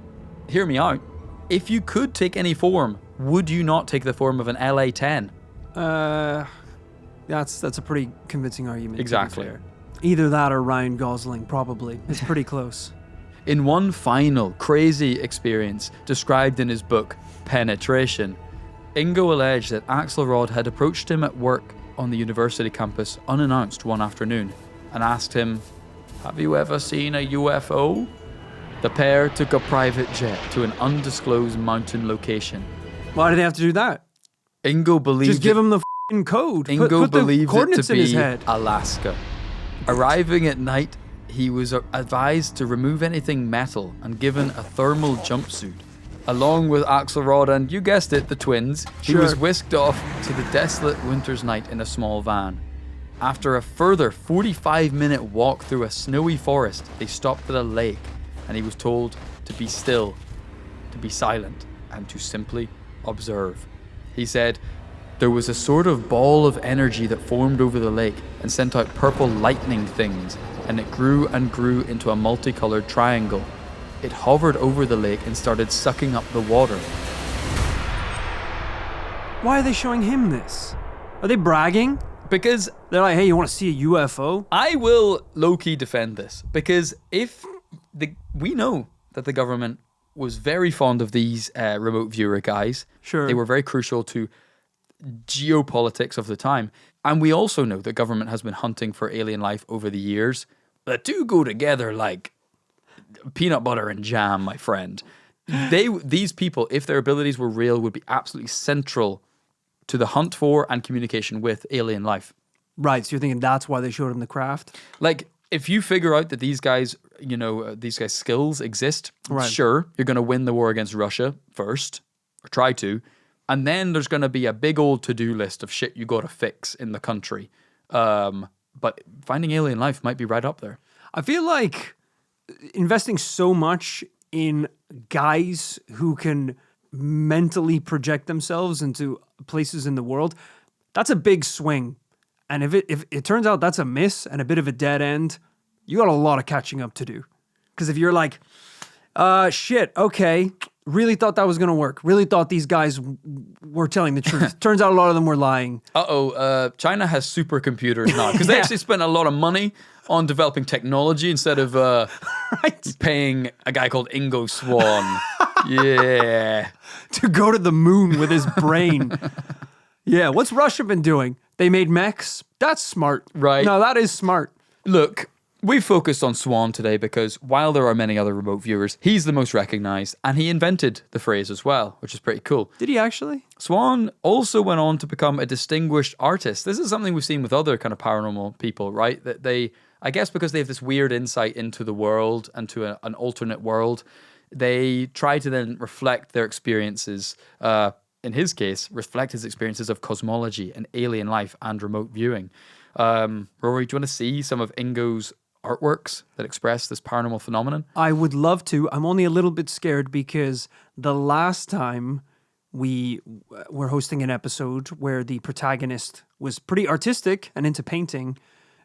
A: hear me out. If you could take any form, would you not take the form of an LA-10?
B: That's a pretty convincing argument.
A: Exactly.
B: Either that or Ryan Gosling, probably. It's pretty close.
A: In one final crazy experience described in his book, Penetration, Ingo alleged that Axelrod had approached him at work on the university campus unannounced one afternoon and asked him, "Have you ever seen a UFO?" The pair took a private jet to an undisclosed mountain location.
B: Why do they have to do that?
A: Ingo believed
B: Just give him the f***ing code.
A: Ingo
B: put the
A: believed it
B: coordinates
A: to
B: in his
A: be
B: head.
A: Alaska. Arriving at night, he was advised to remove anything metal and given a thermal jumpsuit. Along with Axelrod and, you guessed it, the twins, he was
B: Sure.
A: whisked off to the desolate winter's night in a small van. After a further 45-minute walk through a snowy forest, they stopped at a lake, and he was told to be still, to be silent, and to simply observe. He said, there was a sort of ball of energy that formed over the lake and sent out purple lightning things, and it grew and grew into a multicolored triangle. It hovered over the lake and started sucking up the water.
B: Why are they showing him this? Are they bragging?
A: Because
B: They're like, hey, you want to see a UFO?
A: I will low-key defend this, because we know that the government was very fond of these remote viewer guys.
B: Sure.
A: They were very crucial to geopolitics of the time. And we also know that government has been hunting for alien life over the years. The two go together like peanut butter and jam, my friend. These people, if their abilities were real, would be absolutely central to the hunt for and communication with alien life.
B: Right, so you're thinking that's why they showed him the craft?
A: Like, if you figure out that these guys, these guys' skills exist,
B: Right.
A: sure, you're going to win the war against Russia first, or try to, and then there's going to be a big old to-do list of shit you got to fix in the country. But finding alien life might be right up there.
B: I feel like investing so much in guys who can mentally project themselves into places in the world, that's a big swing. And if it turns out that's a miss and a bit of a dead end, you got a lot of catching up to do. Because if you're like, shit, okay, really thought that was going to work. Really thought these guys were telling the truth. Turns out a lot of them were lying.
A: China has supercomputers now because they
B: Yeah.
A: actually spent a lot of money on developing technology instead of
B: Right?
A: paying a guy called Ingo Swan. Yeah.
B: To go to the moon with his brain. Yeah, what's Russia been doing? They made mechs. That's smart.
A: Right.
B: No, that is smart.
A: Look, we focused on Swan today because while there are many other remote viewers, he's the most recognized and he invented the phrase as well, which is pretty cool.
B: Did he actually?
A: Swan also went on to become a distinguished artist. This is something we've seen with other kind of paranormal people, right? That they, I guess because they have this weird insight into the world and to an alternate world, they try to then reflect their experiences, in his case, reflect his experiences of cosmology and alien life and remote viewing. Rory, do you want to see some of Ingo's artworks that express this paranormal phenomenon?
B: I would love to. I'm only a little bit scared because the last time we were hosting an episode where the protagonist was pretty artistic and into painting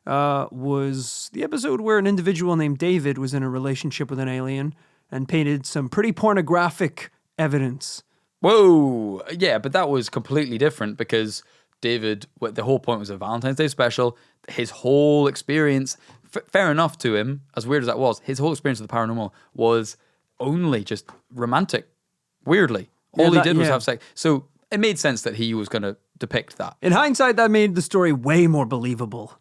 B: was the episode where an individual named David was in a relationship with an alien and painted some pretty pornographic evidence.
A: Whoa! Yeah, but that was completely different because David, the whole point was a Valentine's Day special. His whole experience, fair enough to him, as weird as that was, his whole experience of the paranormal was only just romantic, weirdly. All he did was have sex. So it made sense that he was going to depict that.
B: In hindsight, that made the story way more believable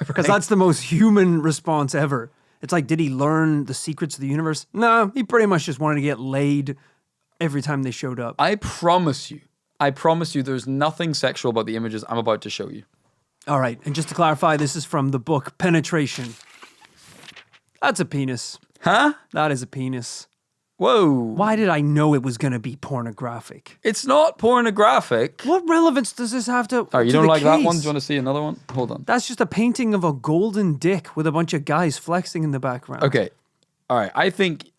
B: because that's the most human response ever. It's like, did he learn the secrets of the universe? No, he pretty much just wanted to get laid every time they showed up.
A: I promise you, there's nothing sexual about the images I'm about to show you.
B: All right, and just to clarify, this is from the book Penetration. That's a penis.
A: Huh?
B: That is a penis.
A: Whoa.
B: Why did I know it was going to be pornographic?
A: It's not pornographic.
B: What relevance does this have to
A: Oh, you
B: to
A: don't
B: the
A: like that
B: case?
A: one? Do you want to see another one? Hold on.
B: That's just a painting of a golden dick with a bunch of guys flexing in the background.
A: Okay. All right. I think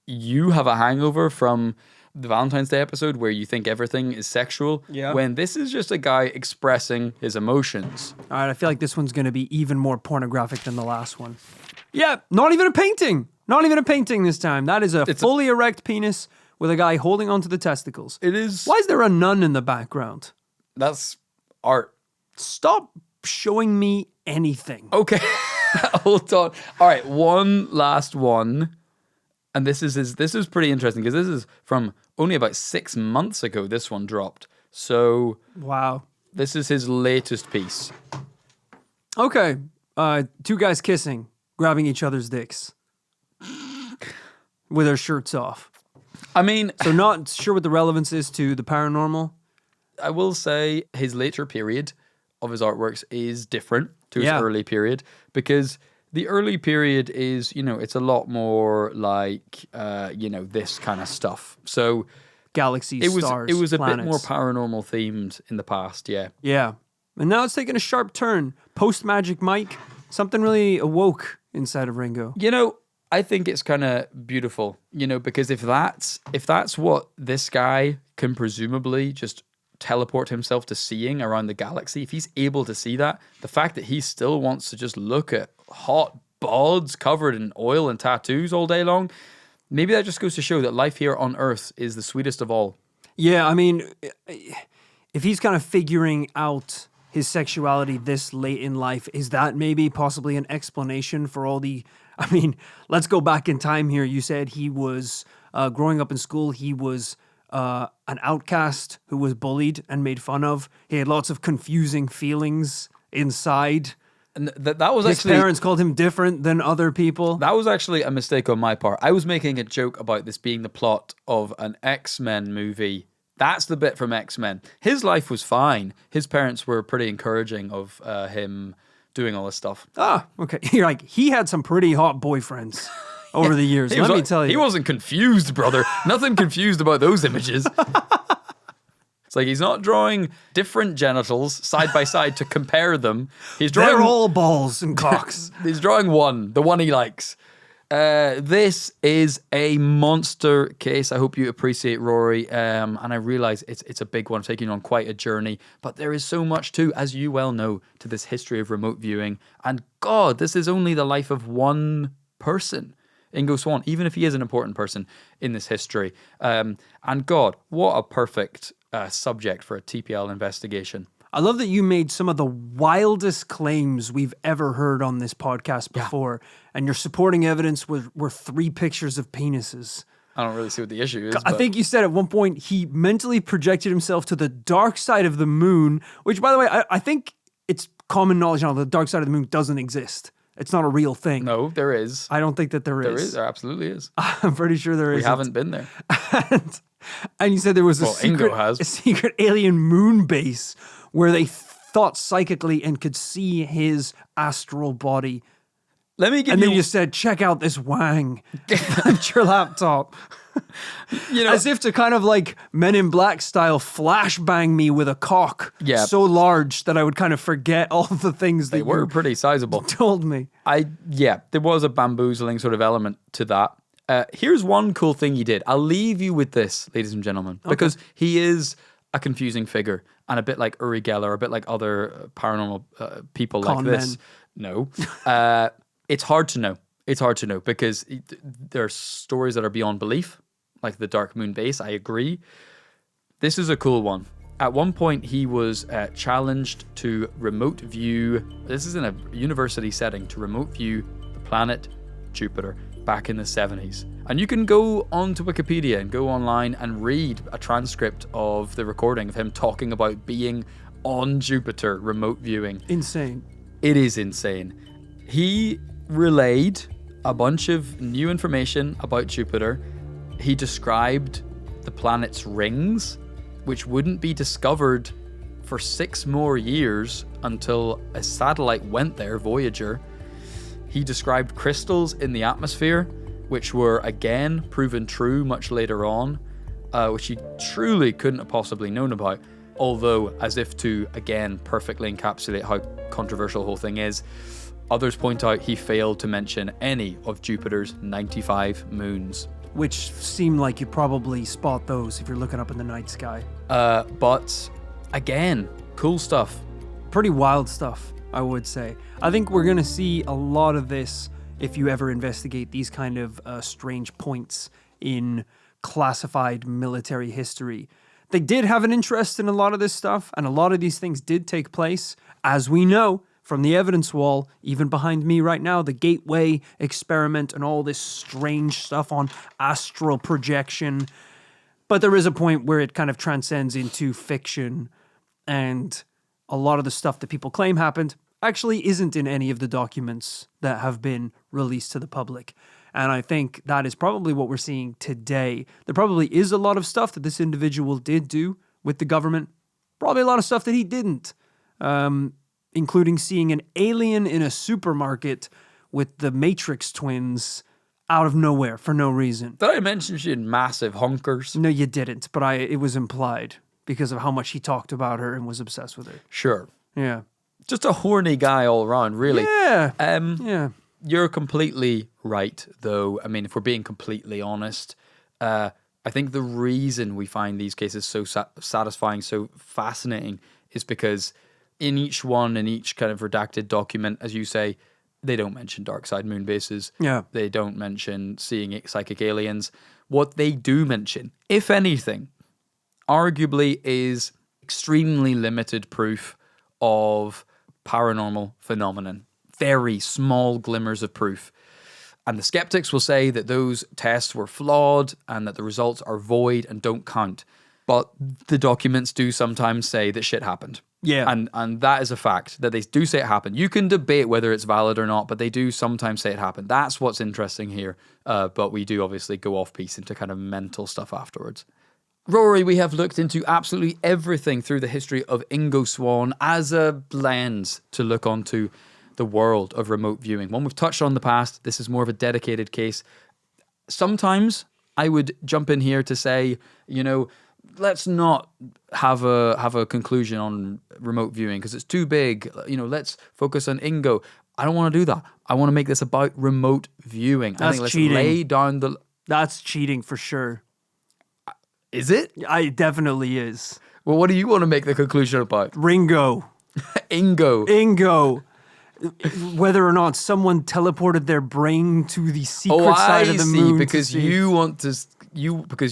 A: you have a hangover from the Valentine's Day episode where you think everything is sexual.
B: Yeah.
A: When this is just a guy expressing his emotions.
B: All right, I feel like this one's going to be even more pornographic than the last one. Yeah, not even a painting. Not even a painting this time. That is a fully erect penis with a guy holding onto the testicles.
A: It is.
B: Why is there a nun in the background?
A: That's art.
B: Stop showing me anything.
A: Okay. Hold on. All right. One last one. And this is pretty interesting because this is from only about 6 months ago. This one dropped. So
B: Wow.
A: this is his latest piece.
B: Okay. Two guys kissing, grabbing each other's dicks with their shirts off.
A: I mean,
B: So not sure what the relevance is to the paranormal.
A: I will say his later period of his artworks is different to his
B: Yeah.
A: early period because the early period is, it's a lot more like, this kind of stuff. So
B: galaxies, stars,
A: It was a
B: planets.
A: bit more paranormal themed in the past, yeah.
B: Yeah. And now it's taking a sharp turn. Post Magic Mike, something really awoke inside of Ringo.
A: You know, I think it's kind of beautiful, you know, because if that's what this guy can presumably just teleport himself to seeing around the galaxy, if he's able to see that, the fact that he still wants to just look at hot bods covered in oil and tattoos all day long, maybe that just goes to show that life here on Earth is the sweetest of all.
B: Yeah, I mean, if he's kind of figuring out his sexuality this late in life, is that maybe possibly an explanation for all the... I mean, let's go back in time here. You said he was, growing up in school, he was an outcast who was bullied and made fun of. He had lots of confusing feelings inside.
A: And that was
B: His
A: actually...
B: parents called him different than other people.
A: That was actually a mistake on my part. I was making a joke about this being the plot of an X-Men movie. That's the bit from X-Men. His life was fine. His parents were pretty encouraging of him doing all this stuff.
B: Ah, okay. You're like, he had some pretty hot boyfriends over the years. Let me tell you.
A: He wasn't confused, brother. Nothing confused about those images. It's like he's not drawing different genitals side by side to compare them.
B: They're all balls and cocks.
A: He's drawing the one he likes. This is a monster case. I hope you appreciate, Rory. And I realize it's a big one, taking on quite a journey. But there is so much too, as you well know, to this history of remote viewing. And God, this is only the life of one person. Ingo Swann, even if he is an important person in this history. And God, what a perfect subject for a TPL investigation.
B: I love that you made some of the wildest claims we've ever heard on this podcast before, and your supporting evidence were 3 pictures of penises.
A: I don't really see what the issue is.
B: I think you said at one point he mentally projected himself to the dark side of the moon, which, by the way, I think it's common knowledge now the dark side of the moon doesn't exist. It's not a real thing.
A: No, there is.
B: I don't think that there is.
A: There is. There absolutely is.
B: I'm pretty sure there is.
A: We haven't been there.
B: And you said there was a secret alien moon base where they thought psychically and could see his astral body. And then you said, check out this wang at your laptop. You know, as if to kind of like Men in Black style flashbang me with a cock so large that I would kind of forget all the things that
A: they were pretty sizable.
B: Told me.
A: There was a bamboozling sort of element to that. Here's one cool thing he did. I'll leave you with this, ladies and gentlemen, because he is a confusing figure and a bit like Uri Geller, a bit like other paranormal people like this. No. It's hard to know. It's hard to know because there are stories that are beyond belief, like the Dark Moon base. I agree. This is a cool one. At one point, he was challenged to remote view. This is in a university setting, to remote view the planet Jupiter back in the 70s. And you can go onto Wikipedia and go online and read a transcript of the recording of him talking about being on Jupiter remote viewing.
B: Insane.
A: It is insane. He relayed a bunch of new information about Jupiter. He described the planet's rings, which wouldn't be discovered for 6 more years until a satellite went there, Voyager. He described crystals in the atmosphere, which were again proven true much later on, which he truly couldn't have possibly known about. Although, as if to again perfectly encapsulate how controversial the whole thing is, others point out he failed to mention any of Jupiter's 95 moons.
B: Which seem like you'd probably spot those if you're looking up in the night sky.
A: But again, cool stuff.
B: Pretty wild stuff, I would say. I think we're going to see a lot of this if you ever investigate these kind of strange points in classified military history. They did have an interest in a lot of this stuff, and a lot of these things did take place, as we know, from the evidence wall, even behind me right now, the Gateway experiment and all this strange stuff on astral projection. But there is a point where it kind of transcends into fiction, and a lot of the stuff that people claim happened actually isn't in any of the documents that have been released to the public. And I think that is probably what we're seeing today. There probably is a lot of stuff that this individual did do with the government. Probably a lot of stuff that he didn't. Including seeing an alien in a supermarket with the Matrix twins out of nowhere for no reason.
A: Did I mention she had massive honkers?
B: No, you didn't, but it was implied because of how much he talked about her and was obsessed with her.
A: Sure.
B: Yeah.
A: Just a horny guy all around, really.
B: Yeah.
A: Yeah. You're completely right, though. I mean, if we're being completely honest, I think the reason we find these cases so satisfying, so fascinating, is because in each kind of redacted document, as you say, they don't mention dark side moon bases.
B: Yeah.
A: They don't mention seeing psychic aliens. What they do mention, if anything, arguably is extremely limited proof of paranormal phenomenon. Very small glimmers of proof. And the skeptics will say that those tests were flawed and that the results are void and don't count. But the documents do sometimes say that shit happened.
B: Yeah.
A: And that is a fact, that they do say it happened. You can debate whether it's valid or not, but they do sometimes say it happened. That's what's interesting here. But we do obviously go off piece into kind of mental stuff afterwards. Rory, we have looked into absolutely everything through the history of Ingo Swann as a lens to look onto the world of remote viewing. One we've touched on in the past. This is more of a dedicated case. Sometimes I would jump in here to say, let's not have a conclusion on remote viewing because it's too big. Let's focus on Ingo. I don't want to do that. I want to make this about remote viewing.
B: That's
A: let's
B: cheating.
A: lay down the...
B: That's cheating for sure.
A: Is it?
B: It definitely is.
A: Well, what do you want to make the conclusion about?
B: Ringo.
A: Ingo.
B: Whether or not someone teleported their brain to the secret side of the moon.
A: Because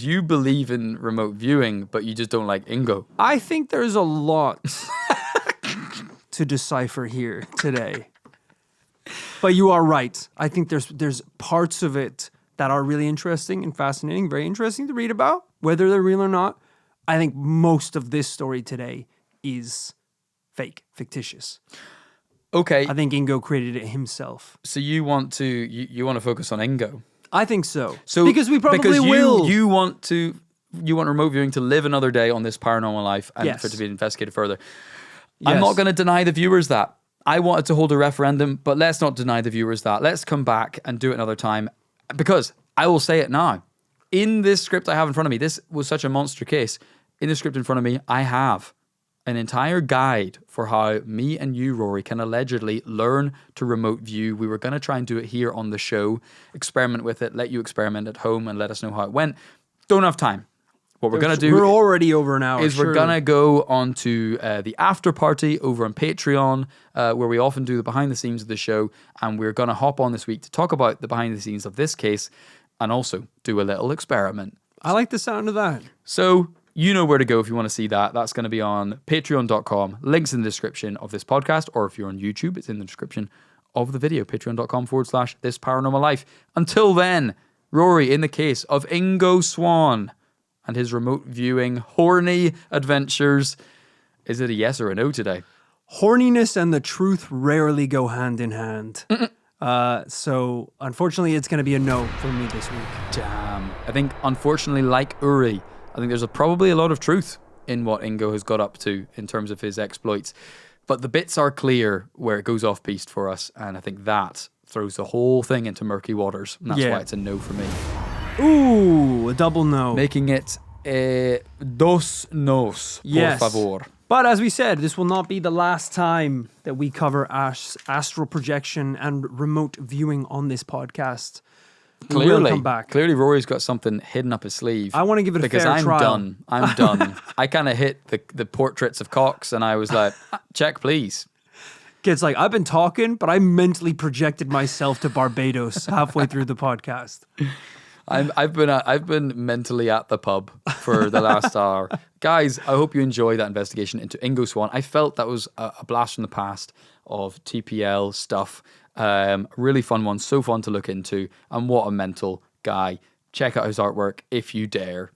A: you believe in remote viewing, but you just don't like Ingo.
B: I think there's a lot to decipher here today. But you are right. I think there's parts of it that are really interesting and fascinating, very interesting to read about, whether they're real or not. I think most of this story today is fictitious.
A: Okay.
B: I think Ingo created it himself.
A: So you want to focus on Ingo?
B: I think so. Because we probably will.
A: You want remote viewing to live another day on this paranormal life and
B: Yes.
A: for it to be investigated further.
B: Yes.
A: I'm not going to deny the viewers that. I wanted to hold a referendum, but let's not deny the viewers that. Let's come back and do it another time. Because I will say it now. In this script I have in front of me, this was such a monster case. In the script in front of me, I have an entire guide for how me and you, Rory, can allegedly learn to remote view. We were going to try and do it here on the show, experiment with it, let you experiment at home and let us know how it went. Don't have time. What we're going to do...
B: We're already over an hour,
A: We're going to go on to the after party over on Patreon, where we often do the behind the scenes of the show. And we're going to hop on this week to talk about the behind the scenes of this case and also do a little experiment.
B: I like the sound of that.
A: So... you know where to go if you want to see that. That's going to be on patreon.com. Links in the description of this podcast. Or if you're on YouTube, it's in the description of the video. Patreon.com/This Paranormal Life. Until then, Rory, in the case of Ingo Swann and his remote viewing horny adventures, is it a yes or a no today?
B: Horniness and the truth rarely go hand in hand. So, unfortunately, it's going to be a no for me this week.
A: Damn. I think, unfortunately, like Uri, I think there's probably a lot of truth in what Ingo has got up to in terms of his exploits. But the bits are clear where it goes off piste for us. And I think that throws the whole thing into murky waters. And that's why it's a no for me.
B: Ooh, a double no.
A: Making it dos nos,
B: Yes.
A: por favor.
B: But as we said, this will not be the last time that we cover astral projection and remote viewing on this podcast. We will come back.
A: Clearly, Rory's got something hidden up his sleeve.
B: I want to give it a fair trial.
A: I'm done. I kind of hit the portraits of Cox, and I was like, check, please.
B: Kid's like, I've been talking, but I mentally projected myself to Barbados halfway through the podcast.
A: I've been mentally at the pub for the last hour. Guys, I hope you enjoy that investigation into Ingo Swann. I felt that was a blast from the past of TPL stuff. Really fun one, so fun to look into, and what a mental guy. Check out his artwork if you dare.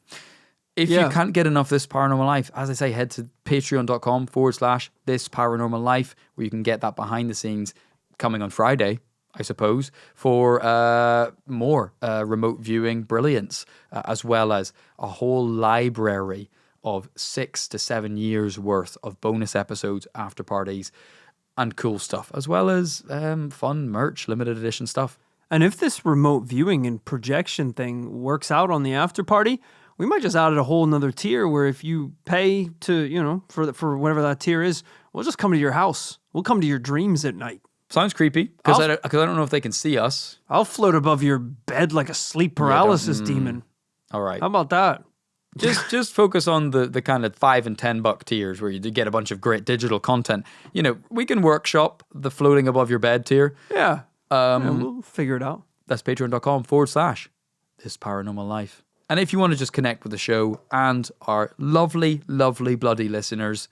A: If you can't get enough This Paranormal Life, as I say, head to patreon.com/This Paranormal Life, where you can get that behind the scenes coming on Friday, I suppose, for more remote viewing brilliance, as well as a whole library of 6 to 7 years worth of bonus episodes, after parties, and cool stuff, as well as fun merch, limited edition stuff.
B: And if this remote viewing and projection thing works out on the after party, we might just add a whole nother tier where if you pay to, for whatever that tier is, we'll just come to your house. We'll come to your dreams at night.
A: Sounds creepy, because I don't know if they can see us.
B: I'll float above your bed like a sleep paralysis demon.
A: All right.
B: How about that?
A: Just focus on the kind of $5 and $10 tiers where you get a bunch of great digital content. We can workshop the floating above your bed tier.
B: Yeah. We'll figure it out.
A: That's patreon.com/This Paranormal Life. And if you want to just connect with the show and our lovely, lovely, bloody listeners,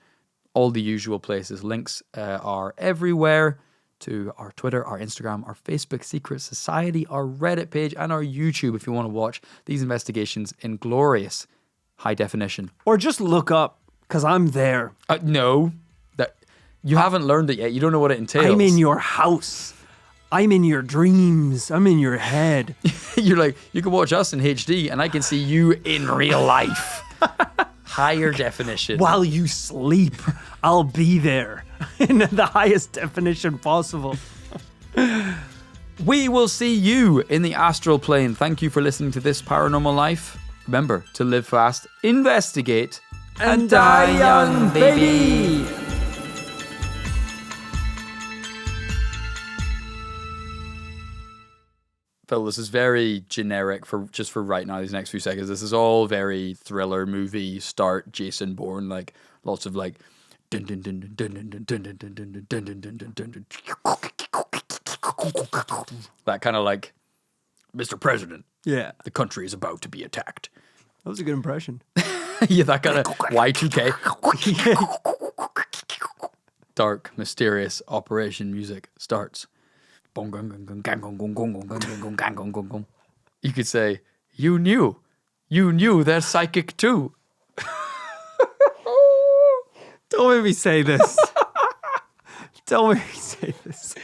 A: all the usual places. Links are everywhere to our Twitter, our Instagram, our Facebook Secret Society, our Reddit page, and our YouTube if you want to watch these investigations in glorious high definition.
B: Or just look up, because I'm there.
A: No, you haven't learned it yet. You don't know what it entails.
B: I'm in your house. I'm in your dreams. I'm in your head.
A: You're like, you can watch us in HD and I can see you in real life. Higher definition.
B: While you sleep, I'll be there in the highest definition possible.
A: We will see you in the astral plane. Thank you for listening to This Paranormal Life. Remember to live fast, investigate,
B: and die young, baby!
A: Phil, this is very generic for right now, these next few seconds. This is all very thriller movie start, Jason Bourne, like lots of like that kind of like, Mr. President.
B: Yeah.
A: The country is about to be attacked.
B: That was a good impression.
A: Yeah, that kind of Y2K. Dark, mysterious operation music starts. You could say, you knew they're psychic too.
B: Don't make me say this. Don't make me say this.